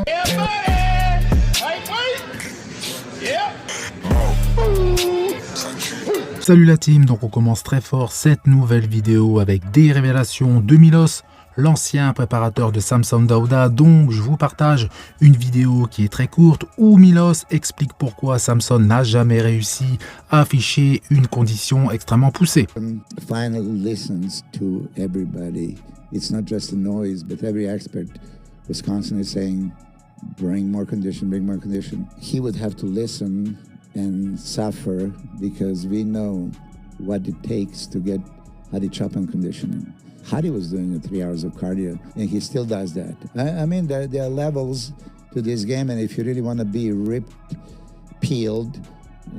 Yeah, buddy. Hey, wait. Yeah. Salut la team, donc on commence très fort cette nouvelle vidéo avec des révélations de Milos, l'ancien préparateur de Samson Dauda. Donc je vous partage une vidéo qui est très courte où Milos explique pourquoi Samson n'a jamais réussi à afficher une condition extrêmement poussée. Final listens to everybody. It's not just a noise, but every expert was constantly saying, bring more condition, bring more condition. He would have to listen and suffer because we know what it takes to get Hadi Choopan conditioning. Hadi was doing 3 hours of cardio, and he still does that. I mean, there are levels to this game, and if you really want to be ripped, peeled,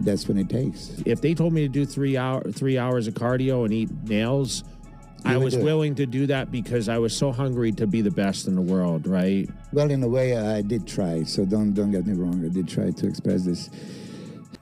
that's what it takes. If they told me to do 3 hours of cardio and eat nails, I was willing to do that because I was so hungry to be the best in the world, right? Well, in a way, I did try, so don't get me wrong. I did try to express this.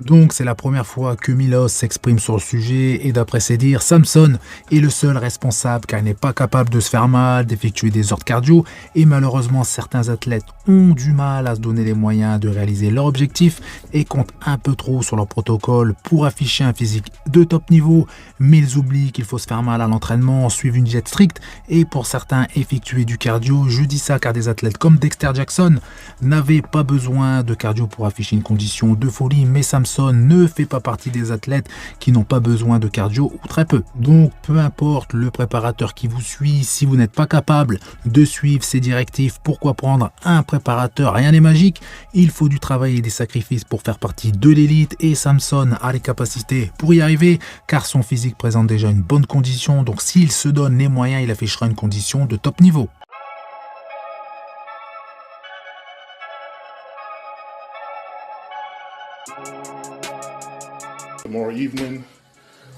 Donc c'est la première fois que Milos s'exprime sur le sujet et d'après ses dires, Samson est le seul responsable car il n'est pas capable de se faire mal, d'effectuer des ordres cardio et malheureusement certains athlètes ont du mal à se donner les moyens de réaliser leur objectif et comptent un peu trop sur leur protocole pour afficher un physique de top niveau, mais ils oublient qu'il faut se faire mal à l'entraînement, suivre une diète stricte et pour certains effectuer du cardio. Je dis ça car des athlètes comme Dexter Jackson n'avaient pas besoin de cardio pour afficher une condition de folie, mais Samson ne fait pas partie des athlètes qui n'ont pas besoin de cardio ou très peu. Donc peu importe le préparateur qui vous suit, si vous n'êtes pas capable de suivre ses directives, pourquoi prendre un préparateur? Rien n'est magique, il faut du travail et des sacrifices pour faire partie de l'élite et Samson a les capacités pour y arriver car son physique présente déjà une bonne condition, donc s'il se donne les moyens, il affichera une condition de top niveau. Tomorrow evening,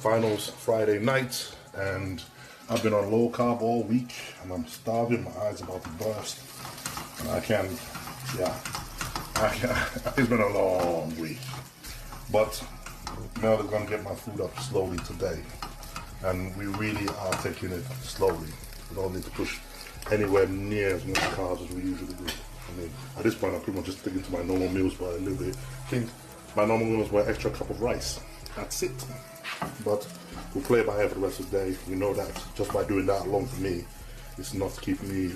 finals Friday night, and I've been on low carb all week, and I'm starving. My eyes about to burst, and I can't. It's been a long week, but Mel is gonna get my food up slowly today, and we really are taking it slowly. We don't need to push anywhere near as much carbs as we usually do. I mean, at this point, I'm pretty much just sticking to my normal meals, but a little bit. I think my normal meals were an extra cup of rice. That's it. But we'll play it by ear for the rest of the day. We know that just by doing that alone for me, it's enough to keep me,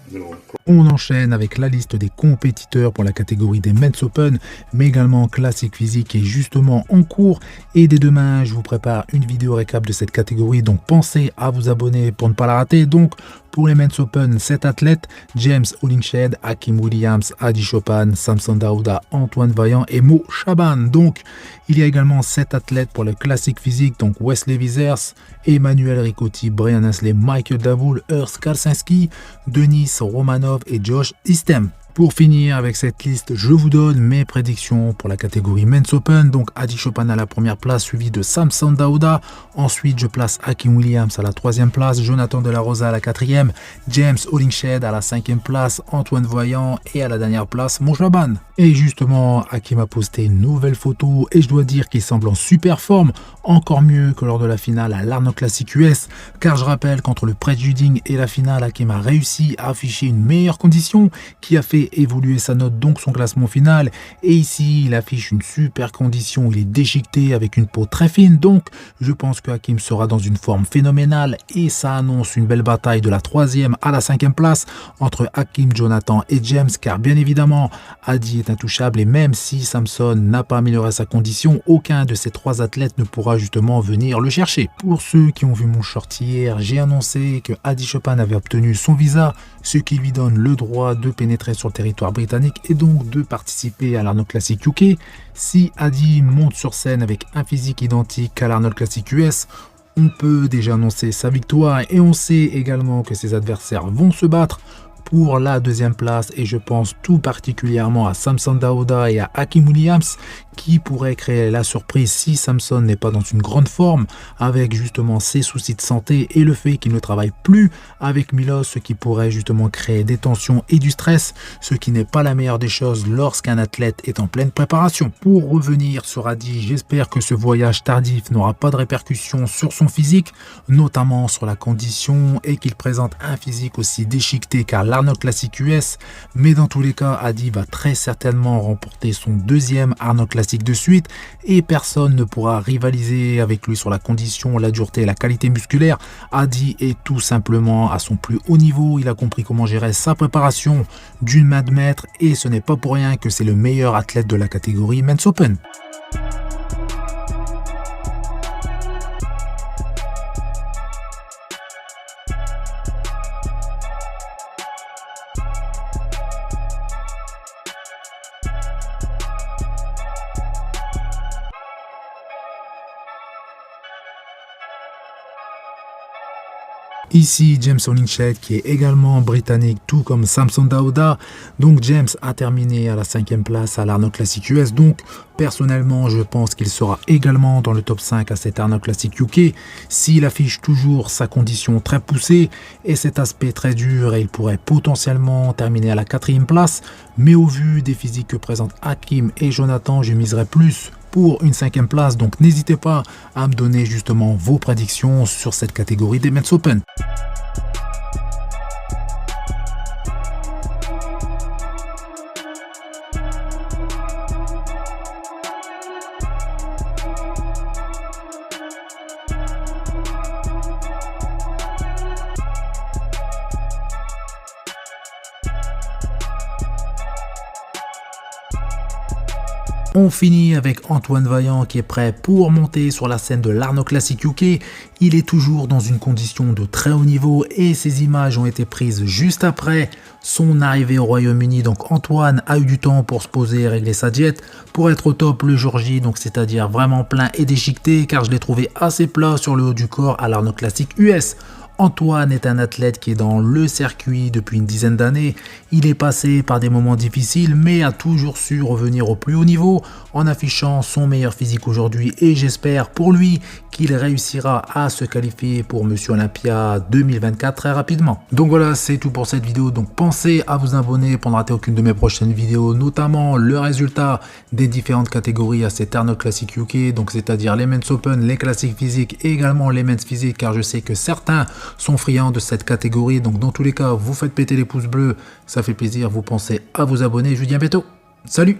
you know. On enchaîne avec la liste des compétiteurs pour la catégorie des Men's Open, mais également Classic Physique qui est justement en cours. Et dès demain, je vous prépare une vidéo récap de cette catégorie, donc pensez à vous abonner pour ne pas la rater. Donc pour les Men's Open, 7 athlètes, James Hollingshead, Hakeem Williams, Hadi Choopan, Samson Dauda, Antoine Vaillant et Mo Shaban. Donc il y a également 7 athlètes pour le Classic Physique, donc Wesley Vissers, Emmanuel Ricotti, Brian Ansley, Michael Davoul, Urs Kalsinski, Denis Romanov et Josh Istem. Pour finir avec cette liste, je vous donne mes prédictions pour la catégorie Men's Open. Donc Hadi Choopan à la première place, suivi de Samson Dauda. Ensuite, je place Hakeem Williams à la 3e place, Jonathan De La Rosa à la 4e, James Hollingshead à la 5e place, Antoine Vaillant et à la dernière place, Mo Shaban. Et justement, Hakeem a posté une nouvelle photo et je dois dire qu'il semble en super forme, encore mieux que lors de la finale à l'Arnold Classic US, car je rappelle qu'entre le prejudging et la finale, Hakeem a réussi à afficher une meilleure condition qui a fait évoluer sa note, donc son classement final. Et ici, il affiche une super condition, il est déchiqueté avec une peau très fine, donc je pense que Hakeem sera dans une forme phénoménale et ça annonce une belle bataille de la 3e à la 5e place entre Hakeem, Jonathan et James, car bien évidemment, Hadi est intouchable et même si Samson n'a pas amélioré sa condition, aucun de ces 3 athlètes ne pourra justement venir le chercher. Pour ceux qui ont vu mon short hier, j'ai annoncé que Hadi Choopan avait obtenu son visa, ce qui lui donne le droit de pénétrer sur le territoire britannique et donc de participer à l'Arnold Classic UK. Si Hadi monte sur scène avec un physique identique à l'Arnold Classic US, on peut déjà annoncer sa victoire et on sait également que ses adversaires vont se battre pour la 2e place et je pense tout particulièrement à Samson Dauda et à Hakeem Williams qui pourrait créer la surprise si Samson n'est pas dans une grande forme, avec justement ses soucis de santé et le fait qu'il ne travaille plus avec Milos, ce qui pourrait justement créer des tensions et du stress, ce qui n'est pas la meilleure des choses lorsqu'un athlète est en pleine préparation. Pour revenir sur Adi, j'espère que ce voyage tardif n'aura pas de répercussions sur son physique, notamment sur la condition, et qu'il présente un physique aussi déchiqueté qu'à l'Arnold Classic US, mais dans tous les cas, Adi va très certainement remporter son deuxième Arnold Classic de suite et personne ne pourra rivaliser avec lui sur la condition, la dureté et la qualité musculaire. Adi est tout simplement à son plus haut niveau, il a compris comment gérer sa préparation d'une main de maître et ce n'est pas pour rien que c'est le meilleur athlète de la catégorie Men's Open. Ici James Hollingshead qui est également britannique tout comme Samson Dauda. Donc James a terminé à la 5e place à l'Arnold Classic US. Donc personnellement je pense qu'il sera également dans le top 5 à cet Arnold Classic UK. S'il affiche toujours sa condition très poussée et cet aspect très dur, et il pourrait potentiellement terminer à la 4e place. Mais au vu des physiques que présentent Hakim et Jonathan, je miserais plus pour une 5e place, donc n'hésitez pas à me donner justement vos prédictions sur cette catégorie des Men's Open. On finit avec Antoine Vaillant qui est prêt pour monter sur la scène de l'Arnold Classic UK. Il est toujours dans une condition de très haut niveau et ces images ont été prises juste après son arrivée au Royaume-Uni. Donc Antoine a eu du temps pour se poser et régler sa diète pour être au top le jour J, donc c'est-à-dire vraiment plein et déchiqueté, car je l'ai trouvé assez plat sur le haut du corps à l'Arnold Classic US. Antoine est un athlète qui est dans le circuit depuis une dizaine d'années. Il est passé par des moments difficiles mais a toujours su revenir au plus haut niveau en affichant son meilleur physique aujourd'hui et j'espère pour lui qu'il réussira à se qualifier pour Monsieur Olympia 2024 très rapidement. Donc voilà, c'est tout pour cette vidéo. Donc pensez à vous abonner pour ne rater aucune de mes prochaines vidéos, notamment le résultat des différentes catégories à cet Arnold Classic UK, donc c'est-à-dire les Men's Open, les classiques physiques et également les Men's physiques, car je sais que certains sont friands de cette catégorie. Donc dans tous les cas, vous faites péter les pouces bleus, ça fait plaisir. Vous pensez à vous abonner. Je vous dis à bientôt. Salut!